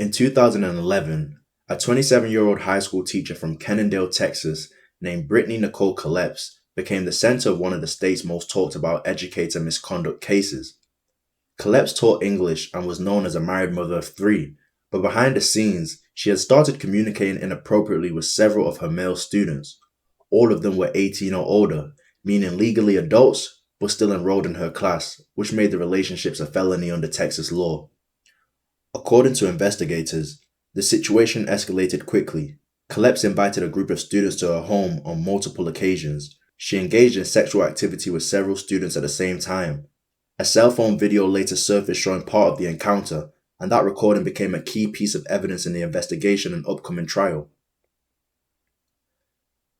In 2011, a 27-year-old high school teacher from Kennedale, Texas, named Brittni Colleps became the center of one of the state's most talked about educator misconduct cases. Colleps taught English and was known as a married mother of three, but behind the scenes, she had started communicating inappropriately with several of her male students. All of them were 18 or older, meaning legally adults, but still enrolled in her class, which made the relationships a felony under Texas law. According to investigators, the situation escalated quickly. Colleps invited a group of students to her home on multiple occasions. She engaged in sexual activity with several students at the same time. A cell phone video later surfaced showing part of the encounter, and that recording became a key piece of evidence in the investigation and upcoming trial.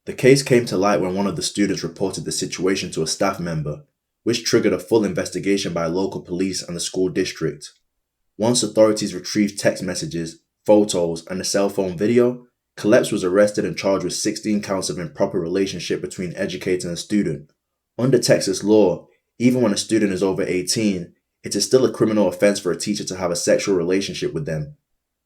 The case came to light when one of the students reported the situation to a staff member, which triggered a full investigation by local police and the school district. Once authorities retrieved text messages, photos, and the cell phone video, Colleps was arrested and charged with 16 counts of improper relationship between educator and student. Under Texas law, even when a student is over 18, it is still a criminal offense for a teacher to have a sexual relationship with them.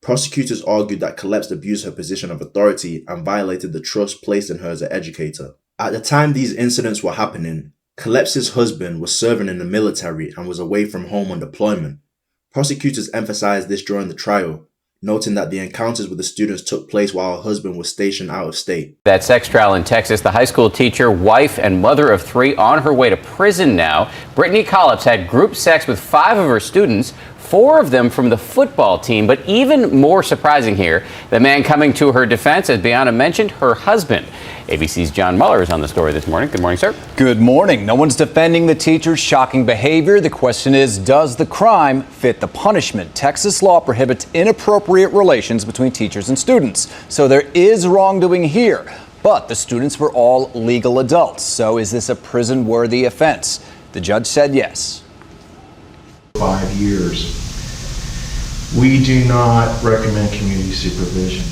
Prosecutors argued that Colleps abused her position of authority and violated the trust placed in her as an educator. At the time these incidents were happening, Colleps' husband was serving in the military and was away from home on deployment. Prosecutors emphasized this during the trial, noting that the encounters with the students took place while her husband was stationed out of state. That sex trial in Texas, the high school teacher, wife, and mother of three on her way to prison now. Brittni Colleps had group sex with 5 of her students, 4 of them from the football team. But even more surprising here, the man coming to her defense, as Bianna mentioned, her husband. ABC's John Muller is on the story this morning. Good morning, sir. Good morning. No one's defending the teacher's shocking behavior. The question is, does the crime fit the punishment? Texas law prohibits inappropriate relations between teachers and students. So there is wrongdoing here. But the students were all legal adults. So is this a prison-worthy offense? The judge said yes. 5 years. We do not recommend community supervision.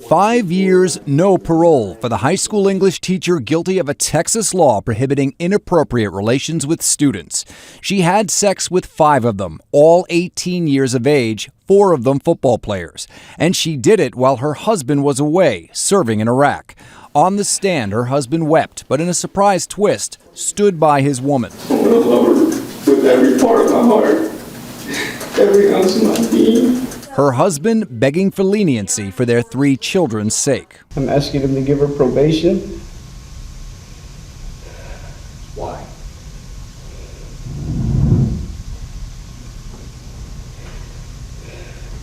5 years, no parole for the high school English teacher guilty of a Texas law prohibiting inappropriate relations with students. She had sex with 5 of them, all 18 years of age, 4 of them football players. And she did it while her husband was away, serving in Iraq. On the stand, her husband wept, but in a surprise twist, stood by his woman. I want to love her with every part of my heart, every ounce of my being. Her husband begging for leniency for their 3 children's sake. I'm asking him to give her probation. Why?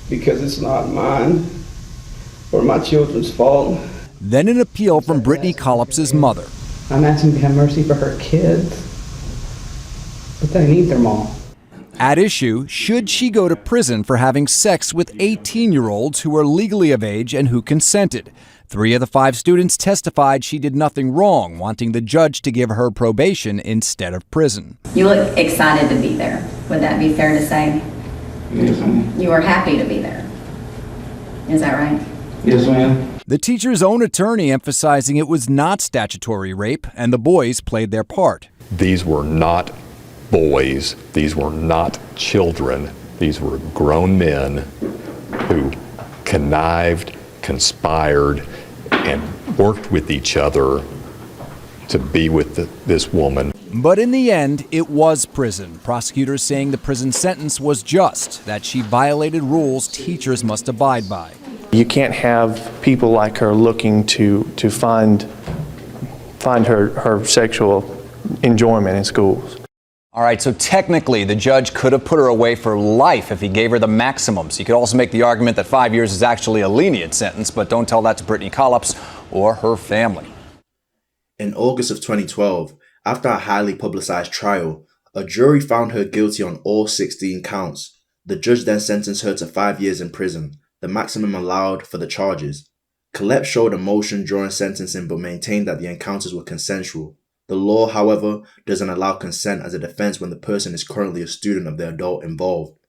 Because it's not mine or my children's fault. Then an appeal from Brittni Colleps' mother. I'm asking to have mercy for her kids, but they need their mom. At issue, should she go to prison for having sex with 18-year-olds who are legally of age and who consented? 3 of the 5 students testified she did nothing wrong, wanting the judge to give her probation instead of prison. You look excited to be there. Would that be fair to say? Yes, ma'am. You were happy to be there. Is that right? Yes, ma'am. The teacher's own attorney emphasizing it was not statutory rape and the boys played their part. These were not boys, these were not children, these were grown men who connived, conspired, and worked with each other to be with this woman. But in the end, it was prison. Prosecutors saying the prison sentence was just, that she violated rules teachers must abide by. You can't have people like her looking to find her sexual enjoyment in schools. All right, so technically the judge could have put her away for life if he gave her the maximum. So you could also make the argument that 5 years is actually a lenient sentence, but don't tell that to Brittni Colleps or her family. In August of 2012, after a highly publicized trial, a jury found her guilty on all 16 counts. The judge then sentenced her to 5 years in prison, the maximum allowed for the charges. Colleps showed emotion during sentencing but maintained that the encounters were consensual. The law, however, doesn't allow consent as a defense when the person is currently a student of the adult involved.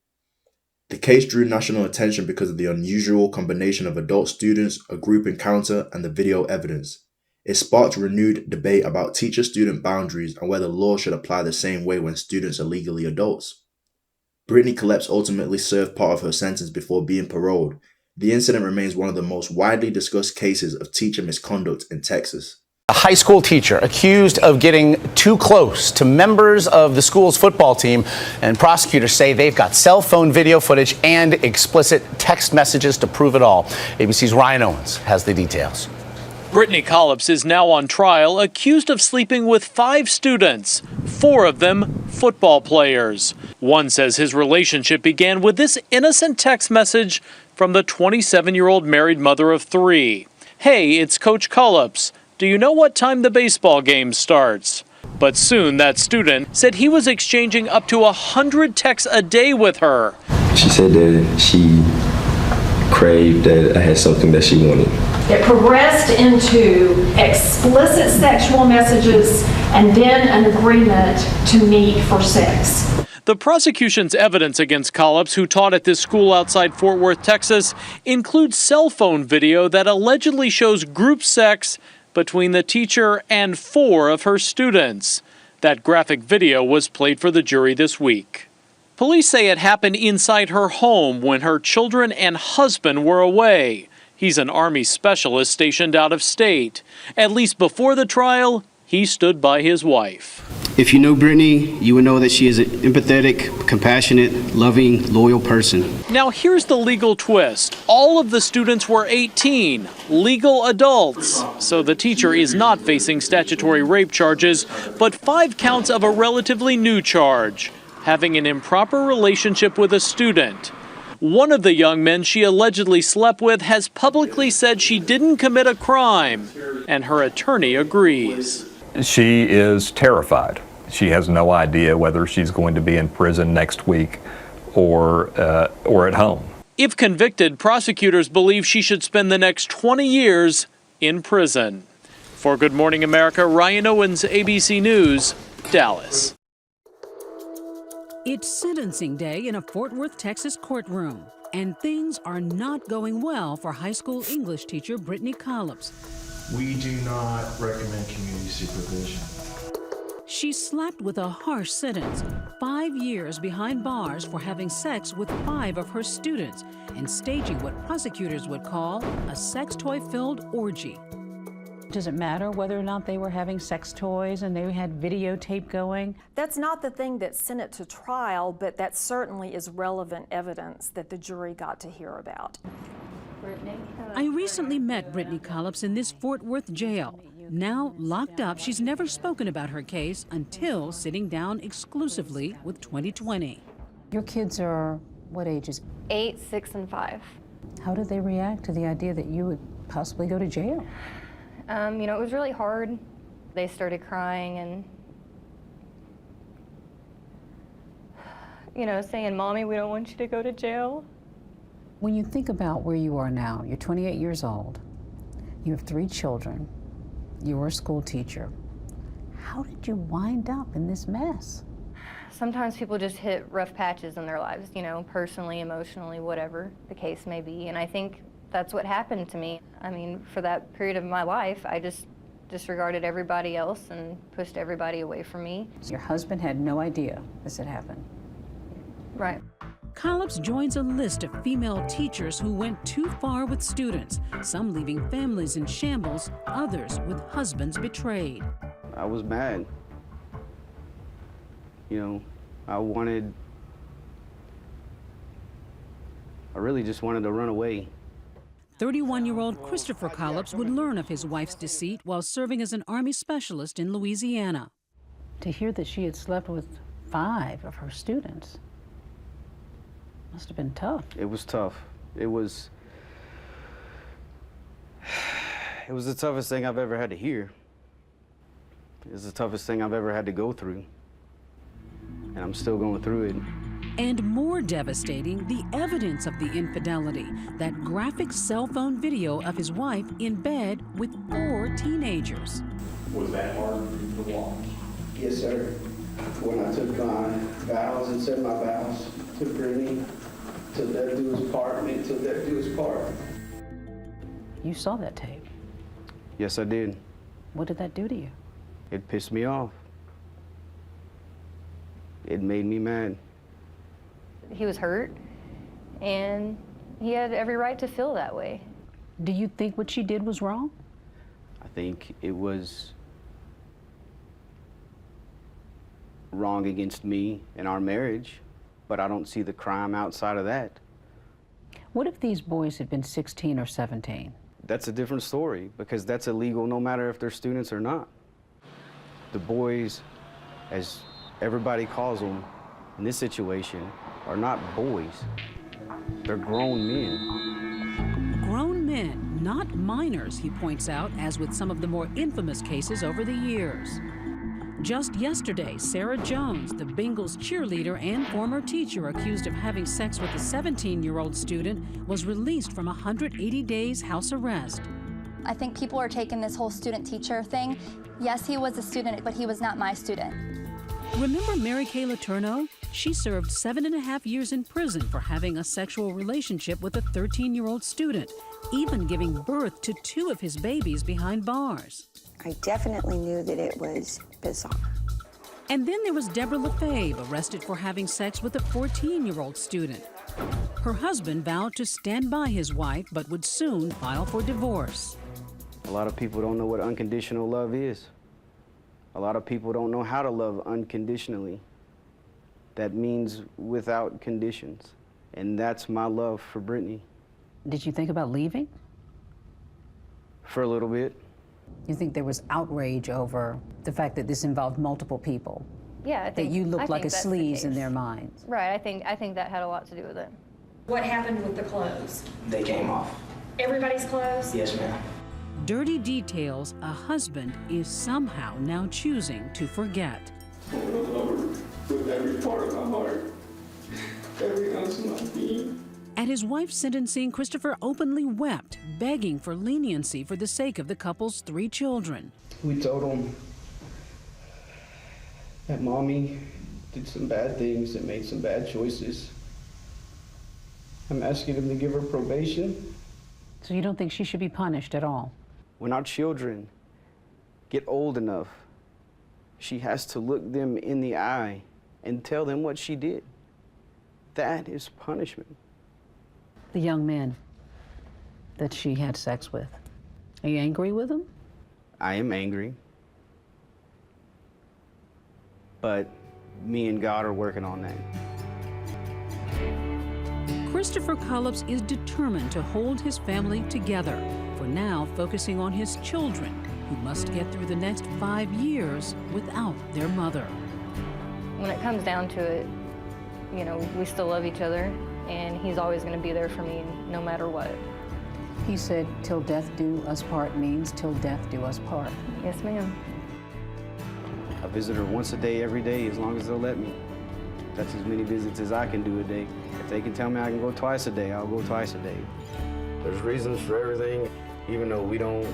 The case drew national attention because of the unusual combination of adult students, a group encounter, and the video evidence. It sparked renewed debate about teacher-student boundaries and whether law should apply the same way when students are legally adults. Brittni Colleps ultimately served part of her sentence before being paroled. The incident remains one of the most widely discussed cases of teacher misconduct in Texas. A high school teacher accused of getting too close to members of the school's football team, and prosecutors say they've got cell phone video footage and explicit text messages to prove it all. ABC's Ryan Owens has the details. Brittni Colleps is now on trial, accused of sleeping with 5 students, 4 of them football players. One says his relationship began with this innocent text message from the 27-year-old married mother of 3. "Hey, it's Coach Colleps. Do you know what time the baseball game starts?" But soon that student said he was exchanging up to 100 texts a day with her. She said that she craved that I had something that she wanted. It progressed into explicit sexual messages and then an agreement to meet for sex. The prosecution's evidence against Colleps, who taught at this school outside Fort Worth, Texas, includes cell phone video that allegedly shows group sex between the teacher and 4 of her students. That graphic video was played for the jury this week. Police say it happened inside her home when her children and husband were away. He's an Army specialist stationed out of state. At least before the trial, he stood by his wife. If you know Brittni, you would know that she is an empathetic, compassionate, loving, loyal person. Now here's the legal twist. All of the students were 18, legal adults. So the teacher is not facing statutory rape charges, but 5 counts of a relatively new charge, having an improper relationship with a student. One of the young men she allegedly slept with has publicly said she didn't commit a crime, and her attorney agrees. She is terrified. She has no idea whether she's going to be in prison next week or at home. If convicted, prosecutors believe she should spend the next 20 years in prison. For Good Morning America, Ryan Owens, ABC News, Dallas. It's sentencing day in a Fort Worth, Texas courtroom, and things are not going well for high school English teacher Brittni Colleps. We do not recommend community supervision. She slapped with a harsh sentence, 5 years behind bars for having sex with 5 of her students and staging what prosecutors would call a sex toy-filled orgy. Does it matter whether or not they were having sex toys and they had videotape going? That's not the thing that sent it to trial, but that certainly is relevant evidence that the jury got to hear about. I recently met Brittni Colleps in this Fort Worth jail. Now locked up, she's never spoken about her case until sitting down exclusively with 2020. Your kids are what ages? 8, 6, and 5. How did they react to the idea that you would possibly go to jail? You know, it was really hard. They started crying and, you know, saying, "Mommy, we don't want you to go to jail." When you think about where you are now, you're 28 years old, you have 3 children, you were a school teacher. How did you wind up in this mess? Sometimes people just hit rough patches in their lives, you know, personally, emotionally, whatever the case may be. And I think that's what happened to me. I mean, for that period of my life, I just disregarded everybody else and pushed everybody away from me. Your husband had no idea this had happened. Right. Colleps joins a list of female teachers who went too far with students, some leaving families in shambles, others with husbands betrayed. I was mad. You know, I really just wanted to run away. 31-year-old Christopher Colleps would learn of his wife's deceit while serving as an Army specialist in Louisiana. To hear that she had slept with 5 of her students must have been tough. It was tough. It was the toughest thing I've ever had to hear. It was the toughest thing I've ever had to go through. And I'm still going through it. And more devastating, the evidence of the infidelity, that graphic cell phone video of his wife in bed with 4 teenagers. Was that hard for you to watch? Yes, sir. When I took my vows and said my vows to Brittni, to death do his part, and to death do his part. You saw that tape. Yes, I did. What did that do to you? It pissed me off. It made me mad. he was hurt, and he had every right to feel that way. Do you think what she did was wrong? I think it was wrong against me and our marriage, but I don't see the crime outside of that. What if these boys had been 16 or 17? That's a different story, because that's illegal no matter if they're students or not. The boys, as everybody calls them in this situation, are not boys. They're grown men. Grown men, not minors, he points out, as with some of the more infamous cases over the years. Just yesterday, Sarah Jones, the Bengals cheerleader and former teacher accused of having sex with a 17-year-old student, was released from 180 days house arrest. I think people are taking this whole student-teacher thing. Yes, he was a student, but he was not my student. Remember Mary Kay Letourneau? She served 7.5 years in prison for having a sexual relationship with a 13-year-old student, even giving birth to 2 of his babies behind bars. I definitely knew that it was bizarre. And then there was Deborah Lefebvre, arrested for having sex with a 14-year-old student. Her husband vowed to stand by his wife, but would soon file for divorce. A lot of people don't know what unconditional love is. A lot of people don't know how to love unconditionally. That means without conditions. And that's my love for Brittni. Did you think about leaving? For a little bit. You think there was outrage over the fact that this involved multiple people? Yeah, I think that you looked like a that's the sleaze in case. their minds. Right, I think that had a lot to do with it. What happened with the clothes? They came off. Everybody's clothes? Yes, ma'am. Dirty details a husband is somehow now choosing to forget. I want to love her with every part of my heart, every ounce of my being. At his wife's sentencing, Christopher openly wept, begging for leniency for the sake of the couple's 3 children. We told him that mommy did some bad things and made some bad choices. I'm asking him to give her probation. So you don't think she should be punished at all? When our children get old enough, she has to look them in the eye and tell them what she did. That is punishment. The young men that she had sex with, are you angry with them? I am angry. But me and God are working on that. Christopher Colleps is determined to hold his family together, for now focusing on his children, who must get through the next 5 years without their mother. When it comes down to it, you know, we still love each other, and he's always going to be there for me no matter what. He said, till death do us part means till death do us part. Yes, ma'am. I visit her once a day, every day, as long as they'll let me. That's as many visits as I can do a day. If they can tell me I can go twice a day, I'll go twice a day. There's reasons for everything, even though we don't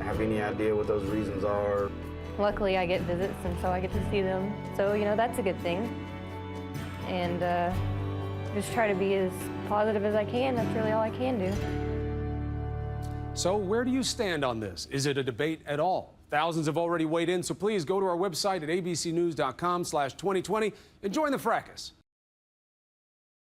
have any idea what those reasons are. Luckily, I get visits, and so I get to see them. So, you know, that's a good thing. And just try to be as positive as I can. That's really all I can do. So where do you stand on this? Is it a debate at all? Thousands have already weighed in, so please go to our website at abcnews.com/2020 and join the fracas.